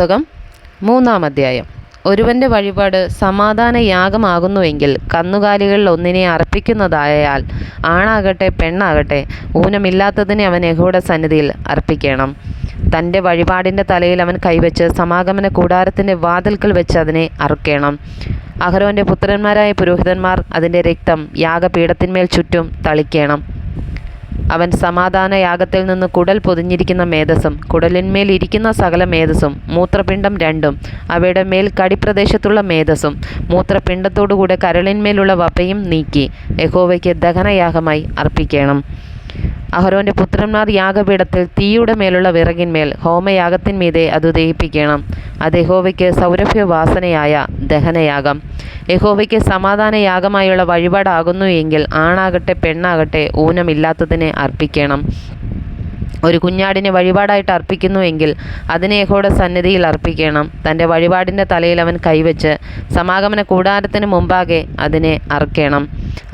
പുസ്തകം 3-ാം അധ്യായം. ഒരുവൻ്റെ വഴിപാട് സമാധാന യാഗമാകുന്നുവെങ്കിൽ കന്നുകാലികളിൽ ഒന്നിനെ അർപ്പിക്കുന്നതായാൽ ആണാകട്ടെ പെണ്ണാകട്ടെ ഊനമില്ലാത്തതിനെ അവൻ യഹോവയുടെ സന്നിധിയിൽ അർപ്പിക്കണം. തൻ്റെ വഴിപാടിൻ്റെ തലയിൽ അവൻ കൈവച്ച് സമാഗമന കൂടാരത്തിൻ്റെ വാതിൽക്കൽ വെച്ച് അതിനെ അറുക്കണം. അഹരോൻ്റെ പുത്രന്മാരായ പുരോഹിതന്മാർ അതിൻ്റെ രക്തം യാഗപീഠത്തിന്മേൽ ചുറ്റും തളിക്കണം. അവൻ സമാധാന യാഗത്തിൽ നിന്ന് കുടൽ പൊതിഞ്ഞിരിക്കുന്ന മേധസ്സും കുടലിന്മേൽ ഇരിക്കുന്ന സകല മേധസ്സും മൂത്രപിണ്ഡം രണ്ടും അവയുടെ മേൽ കടിപ്രദേശത്തുള്ള മേധസ്സും മൂത്രപിണ്ഡത്തോടുകൂടെ കരളിന്മേലുള്ള വപയും നീക്കി യഹോവയ്ക്ക് ദഹനയാഗമായി അർപ്പിക്കണം. അഹരോൻ്റെ പുത്രന്മാർ യാഗപീഠത്തിൽ തീയുടെ മേലുള്ള വിറകിന്മേൽ ഹോമയാഗത്തിന്മീതെ അത് ദഹിപ്പിക്കണം. അത് യഹോവയ്ക്ക് സൗരഭ്യവാസനയായ ദഹനയാഗം. യഹോവയ്ക്ക് സമാധാന യാഗമായുള്ള വഴിപാടാകുന്നു എങ്കിൽ ആണാകട്ടെ പെണ്ണാകട്ടെ ഊനമില്ലാത്തതിനെ അർപ്പിക്കണം. ഒരു കുഞ്ഞാടിനെ വഴിപാടായിട്ട് അർപ്പിക്കുന്നുവെങ്കിൽ അതിനെ യഹോവയുടെ സന്നിധിയിൽ അർപ്പിക്കണം. തൻ്റെ വഴിപാടിൻ്റെ തലയിൽ അവൻ കൈവച്ച് സമാഗമന കൂടാരത്തിന് മുമ്പാകെ അതിനെ അറുക്കണം.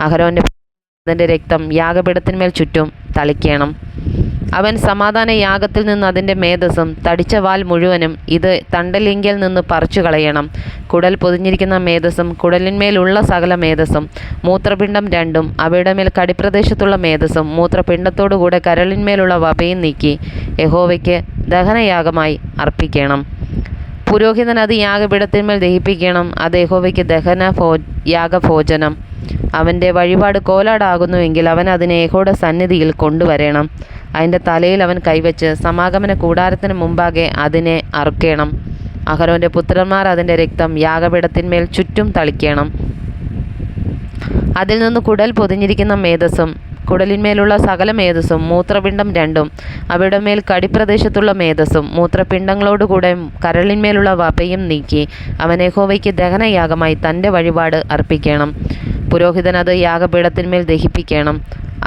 അഹരോൻ്റെ അതിൻ്റെ രക്തം യാഗപീഠത്തിന്മേൽ ചുറ്റും തളിക്കണം. അവൻ സമാധാന യാഗത്തിൽ നിന്ന് അതിൻ്റെ മേധസ്സും തടിച്ച വാൽ മുഴുവനും ഇത് തണ്ടലിങ്കൽ നിന്ന് പറിച്ചു കളയണം. കുടൽ പൊതിഞ്ഞിരിക്കുന്ന മേധസ്സും കുടലിന്മേലുള്ള സകല മേധസ്സും മൂത്രപിണ്ഡം രണ്ടും അവയുടെ മേൽ കടിപ്രദേശത്തുള്ള മേധസ്സും മൂത്രപിണ്ഡത്തോടുകൂടെ കരളിന്മേലുള്ള വപയും നീക്കി യഹോവയ്ക്ക് ദഹനയാഗമായി അർപ്പിക്കണം. പുരോഹിതൻ അത് യാഗപീഠത്തിന്മേൽ ദഹിപ്പിക്കണം. അത് യഹോവയ്ക്ക് യാഗഭോജനം. അവൻ്റെ വഴിപാട് കോലാടാകുന്നുവെങ്കിൽ അവൻ അതിനെ യഹോവയുടെ സന്നിധിയിൽ കൊണ്ടുവരണം. അതിൻ്റെ തലയിൽ അവൻ കൈവച്ച് സമാഗമന കൂടാരത്തിന് മുമ്പാകെ അതിനെ അറുക്കണം. അഹരോൻ്റെ പുത്രന്മാർ അതിൻ്റെ രക്തം യാഗപീഠത്തിന്മേൽ ചുറ്റും തളിക്കണം. അതിൽ നിന്ന് കുടൽ പൊതിഞ്ഞിരിക്കുന്ന മേധസ്സും കുടലിന്മേലുള്ള സകല മേധസ്സും മൂത്രപിണ്ഡം രണ്ടും അവയുടെ മേൽ കടിപ്രദേശത്തുള്ള മേധസ്സും മൂത്രപിണ്ഡങ്ങളോടുകൂടെ കരളിന്മേലുള്ള വപയും നീക്കി അവൻ യഹോവയ്ക്ക് ദഹനയാഗമായി തൻ്റെ വഴിപാട് അർപ്പിക്കണം. പുരോഹിതൻ അത് യാഗപീഠത്തിന്മേൽ ദഹിപ്പിക്കണം.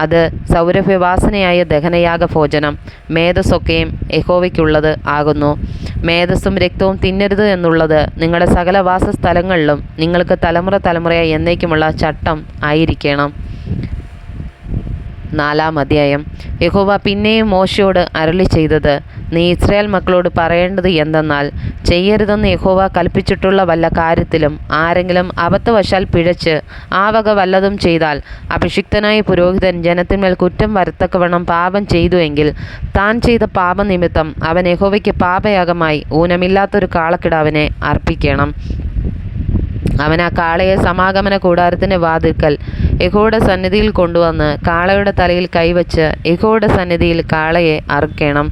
അത് സൗരഭ്യവാസനയായ ദഹനയാഗ ഭോജനം. മേധസ്സൊക്കെയും യഹോവയ്ക്കുള്ളത് ആകുന്നു. മേധസ്സും രക്തവും തിന്നരുത് എന്നുള്ളത് നിങ്ങളുടെ സകല വാസസ്ഥലങ്ങളിലും നിങ്ങൾക്ക് തലമുറയായി എന്നേക്കുമുള്ള ചട്ടം ആയിരിക്കണം. 4-ാം അധ്യായം. യഹോവ പിന്നെയും മോശയോട് അരുളി ചെയ്തത്, നീ ഇസ്രായേൽ മക്കളോട് പറയേണ്ടത് എന്തെന്നാൽ, ചെയ്യരുതെന്ന് യഹോവ കൽപ്പിച്ചിട്ടുള്ള വല്ല കാര്യത്തിലും ആരെങ്കിലും അബദ്ധവശാൽ പിഴച്ച് ആ വക വല്ലതും ചെയ്താൽ അഭിഷിക്തനായ പുരോഹിതൻ ജനത്തിന്മേൽ കുറ്റം വരത്തക്കവണ്ണം പാപം ചെയ്തുവെങ്കിൽ താൻ ചെയ്ത പാപനിമിത്തം അവൻ യഹോവയ്ക്ക് പാപയാഗമായി ഊനമില്ലാത്തൊരു കാളക്കിടാവിനെ അർപ്പിക്കണം. അവൻ ആ കാളയെ സമാഗമന കൂടാരത്തിൻ്റെ വാതിൽക്കൽ യഹോവയുടെ സന്നിധിയിൽ കൊണ്ടുവന്ന് കാളയുടെ തലയിൽ കൈവച്ച് യഹോവയുടെ സന്നിധിയിൽ കാളയെ അറുക്കണം.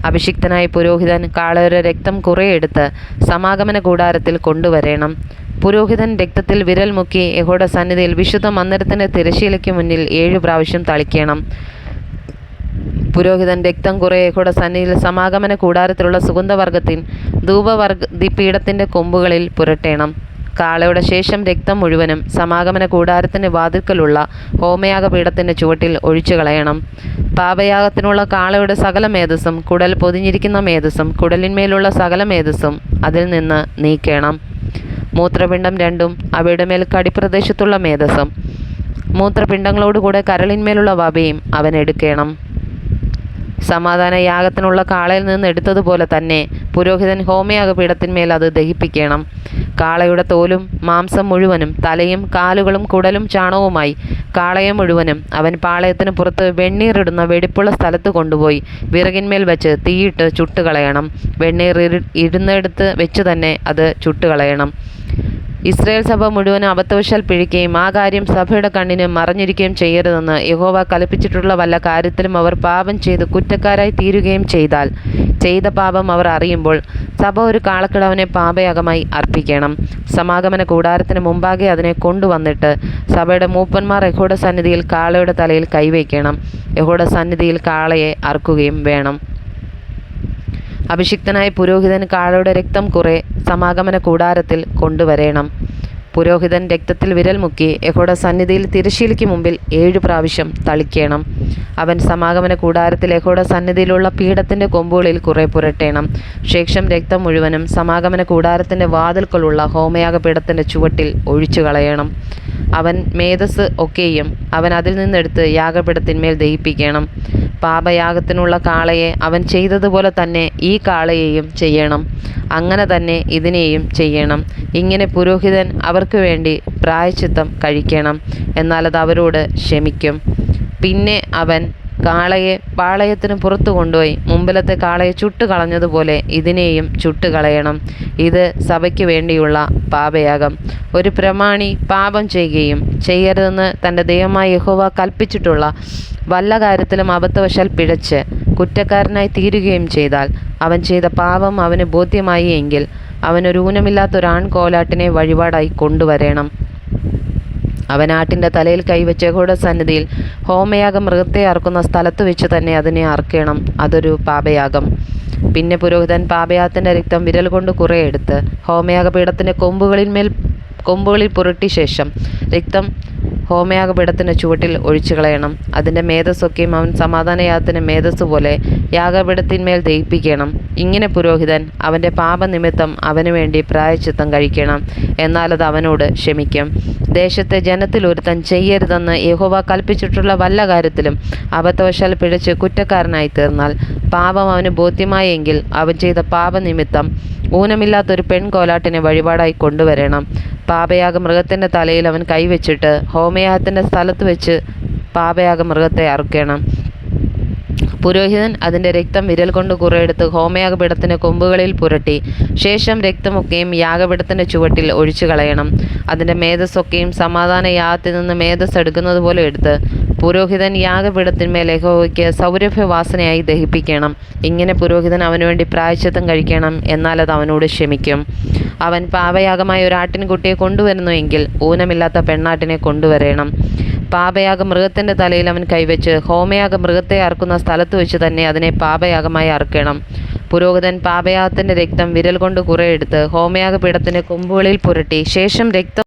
അഭിഷിക്തനായ പുരോഹിതൻ കാളയുടെ രക്തം കുറെ എടുത്ത് സമാഗമന കൂടാരത്തിൽ കൊണ്ടുവരണം. പുരോഹിതൻ രക്തത്തിൽ വിരൽ മുക്കി യഹോവയുടെ സന്നിധിയിൽ വിശുദ്ധ മന്ദിരത്തിൻ്റെ തിരശ്ശീലയ്ക്ക് മുന്നിൽ 7 പ്രാവശ്യം തളിക്കണം. പുരോഹിതൻ രക്തം കുറെ യഹോവയുടെ സന്നിധിയിൽ സമാഗമന കൂടാരത്തിലുള്ള സുഗന്ധവർഗത്തിൻ ധൂപപീഠത്തിൻ്റെ കൊമ്പുകളിൽ പുരട്ടേണം. കാളയുടെ ശേഷം രക്തം മുഴുവനും സമാഗമന കൂടാരത്തിൻ്റെ വാതിൽക്കലുള്ള ഹോമയാഗപീഠത്തിൻ്റെ ചുവട്ടിൽ ഒഴിച്ചു കളയണം. പാപയാഗത്തിനുള്ള കാളയുടെ സകല മേധസ്സും കുടൽ പൊതിഞ്ഞിരിക്കുന്ന മേധസ്സും കുടലിന്മേലുള്ള സകല മേധസ്സും അതിൽ നിന്ന് നീക്കണം. മൂത്രപിണ്ഡം രണ്ടും അവയുടെ മേൽ കടിപ്രദേശത്തുള്ള മേധസ്സും മൂത്രപിണ്ഡങ്ങളോടുകൂടെ കരളിന്മേലുള്ള വപയും അവൻ എടുക്കണം. സമാധാന യാഗത്തിനുള്ള കാളയിൽ നിന്ന് എടുത്തതുപോലെ തന്നെ പുരോഹിതൻ ഹോമയാഗപീഠത്തിന്മേൽ അത് ദഹിപ്പിക്കണം. കാളയുടെ തോലും മാംസം മുഴുവനും തലയും കാലുകളും കുടലും ചാണകവുമായി കാളയെ മുഴുവനും അവൻ പാളയത്തിന് പുറത്ത് വെണ്ണീറിടുന്ന വെടിപ്പുള്ള സ്ഥലത്ത് കൊണ്ടുപോയി വിറകിന്മേൽ വെച്ച് തീയിട്ട് ചുട്ടുകളയണം. വെണ്ണീർ ഇടുന്നിടത്ത് വെച്ച് തന്നെ അത് ചുട്ടുകളയണം. ഇസ്രായേൽ സഭ മുഴുവനും അബദ്ധവശാൽ പിഴയ്ക്കുകയും ആ കാര്യം സഭയുടെ കണ്ണിന് മറഞ്ഞിരിക്കുകയും ചെയ്യരുതെന്ന് യഹോവ കൽപ്പിച്ചിട്ടുള്ള വല്ല കാര്യത്തിലും അവർ പാപം ചെയ്ത് കുറ്റക്കാരായി തീരുകയും ചെയ്താൽ ചെയ്ത പാപം അവർ അറിയുമ്പോൾ സഭ ഒരു കാളക്കിടാവിനെ പാപയാഗമായി അർപ്പിക്കണം. സമാഗമന കൂടാരത്തിന് മുമ്പാകെ അതിനെ കൊണ്ടുവന്നിട്ട് സഭയുടെ മൂപ്പന്മാർ യഹോവയുടെ സന്നിധിയിൽ കാളയുടെ തലയിൽ കൈവയ്ക്കണം. യഹോവയുടെ സന്നിധിയിൽ കാളയെ അറുക്കുകയും വേണം. അഭിഷിക്തനായ പുരോഹിതൻ കാളയുടെ രക്തം കുറെ സമാഗമന കൂടാരത്തിൽ കൊണ്ടുവരണം. പുരോഹിതൻ രക്തത്തിൽ വിരൽ മുക്കി യഹോവയുടെ സന്നിധിയിൽ തിരശ്ശീലയ്ക്ക് മുമ്പിൽ 7 പ്രാവശ്യം തളിക്കണം. അവൻ സമാഗമന കൂടാരത്തിൽ യഹോവയുടെ സന്നിധിയിലുള്ള പീഠത്തിൻ്റെ കൊമ്പുകളിൽ കുറെ പുരട്ടേണം. ശേഷം രക്തം മുഴുവനും സമാഗമന കൂടാരത്തിൻ്റെ വാതിൽക്കലുള്ള ഹോമയാഗപീഠത്തിൻ്റെ ചുവട്ടിൽ ഒഴിച്ചു കളയണം. അവൻ മേധസ് ഒക്കെയും അവൻ അതിൽ നിന്നെടുത്ത് യാഗപീഠത്തിന്മേൽ ദഹിപ്പിക്കണം. പാപയാഗത്തിനുള്ള കാളയെ അവൻ ചെയ്തതുപോലെ തന്നെ ഈ കാളയെയും ചെയ്യണം. അങ്ങനെ തന്നെ ഇതിനെയും ചെയ്യണം. ഇങ്ങനെ പുരോഹിതൻ അവർക്ക് വേണ്ടി പ്രായശ്ചിത്തം കഴിക്കണം. എന്നാൽ അത് അവരോട് ക്ഷമിക്കും. പിന്നെ അവൻ കാളയെ പാളയത്തിന് പുറത്തു കൊണ്ടുപോയി മുമ്പിലത്തെ കാളയെ ചുട്ടുകളഞ്ഞതുപോലെ ഇതിനെയും ചുട്ടുകളയണം. ഇത് സഭയ്ക്ക് വേണ്ടിയുള്ള പാപയാഗം. ഒരു പ്രമാണി പാപം ചെയ്യുകയും ചെയ്യരുതെന്ന് തൻ്റെ ദൈവമായ യഹോവ കൽപ്പിച്ചിട്ടുള്ള വല്ല കാര്യത്തിലും അബദ്ധവശാൽ പിഴച്ച് കുറ്റക്കാരനായി തീരുകയും ചെയ്താൽ, അവൻ ചെയ്ത പാപം അവന് ബോധ്യമായി എങ്കിൽ അവനൊരു ഊനമില്ലാത്തൊരു ആൺകോലാട്ടിനെ വഴിപാടായി കൊണ്ടുവരണം. അവൻ ആട്ടിൻ്റെ തലയിൽ കൈവച്ച് യഹോവയുടെ സന്നിധിയിൽ ഹോമയാഗം മൃഗത്തെ അറുക്കുന്ന സ്ഥലത്ത് വെച്ച് തന്നെ അതിനെ അറുക്കണം. അതൊരു പാപയാഗം. പിന്നെ പുരോഹിതൻ പാപയാഗത്തിൻ്റെ രക്തം വിരൽ കൊണ്ട് കുറെ എടുത്ത് ഹോമയാഗപീഠത്തിൻ്റെ കൊമ്പുകളിൽ പുരട്ടിയ ശേഷം രക്തം ഹോമയാഗപീഠത്തിൻ്റെ ചുവട്ടിൽ ഒഴിച്ചു കളയണം. അതിൻ്റെ മേധസ്സൊക്കെയും അവൻ സമാധാനയാഗത്തിന് മേധസ് പോലെ യാഗപീഠത്തിന്മേൽ ദഹിപ്പിക്കണം. ഇങ്ങനെ പുരോഹിതൻ അവൻ്റെ പാപനിമിത്തം അവന് വേണ്ടി പ്രായശ്ചിത്തം കഴിക്കണം. എന്നാൽ അത് അവനോട് ക്ഷമിക്കും. ദേശത്തെ ജനത്തിൽ ഒരുത്തൻ ചെയ്യരുതെന്ന് യഹോവ കൽപ്പിച്ചിട്ടുള്ള വല്ല കാര്യത്തിലും അബദ്ധവശാൽ പിഴച്ച് കുറ്റക്കാരനായി തീർന്നാൽ, പാപം അവന് ബോധ്യമായെങ്കിൽ അവൻ ചെയ്ത പാപനിമിത്തം ഊനമില്ലാത്തൊരു പെൺകോലാട്ടിനെ വഴിപാടായി കൊണ്ടുവരണം. പാപയാഗ മൃഗത്തിൻ്റെ തലയിൽ അവൻ കൈവച്ചിട്ട് ഹോമയാഗത്തിൻ്റെ സ്ഥലത്ത് വെച്ച് പാപയാഗ മൃഗത്തെ അറുക്കണം. പുരോഹിതൻ അതിൻ്റെ രക്തം വിരൽ കൊണ്ട് കുറെയെടുത്ത് ഹോമയാഗപീഠത്തിൻ്റെ കൊമ്പുകളിൽ പുരട്ടി ശേഷം രക്തമൊക്കെയും യാഗപീഠത്തിൻ്റെ ചുവട്ടിൽ ഒഴിച്ചു കളയണം. അതിൻ്റെ മേധസ്സൊക്കെയും സമാധാന യാഗത്തിൽ നിന്ന് മേധസ് എടുക്കുന്നത് പോലെ എടുത്ത് പുരോഹിതൻ യാഗപീഠത്തിന്മേൽ യഹോവയ്ക്ക് സൗരഭ്യവാസനയായി ദഹിപ്പിക്കണം. ഇങ്ങനെ പുരോഹിതൻ അവനുവേണ്ടി പ്രായശ്ചിത്തം കഴിക്കണം. എന്നാൽ അത് അവനോട് ക്ഷമിക്കും. അവൻ പാപയാഗമായ ഒരു ആട്ടിൻകുട്ടിയെ കൊണ്ടുവരുന്നുവെങ്കിൽ ഊനമില്ലാത്ത പെണ്ണാട്ടിനെ കൊണ്ടുവരണം. പാപയാഗ മൃഗത്തിൻ്റെ തലയിൽ അവൻ കൈവച്ച് ഹോമയാഗ മൃഗത്തെ അറുക്കുന്ന സ്ഥലത്ത് വെച്ച് തന്നെ അതിനെ പാപയാഗമായി അറുക്കണം. പുരോഹിതൻ പാപയാഗത്തിൻ്റെ രക്തം വിരൽ കൊണ്ട് കുറെ എടുത്ത് ഹോമയാഗപീഠത്തിൻ്റെ കൊമ്പുകളിൽ പുരട്ടി ശേഷം രക്തം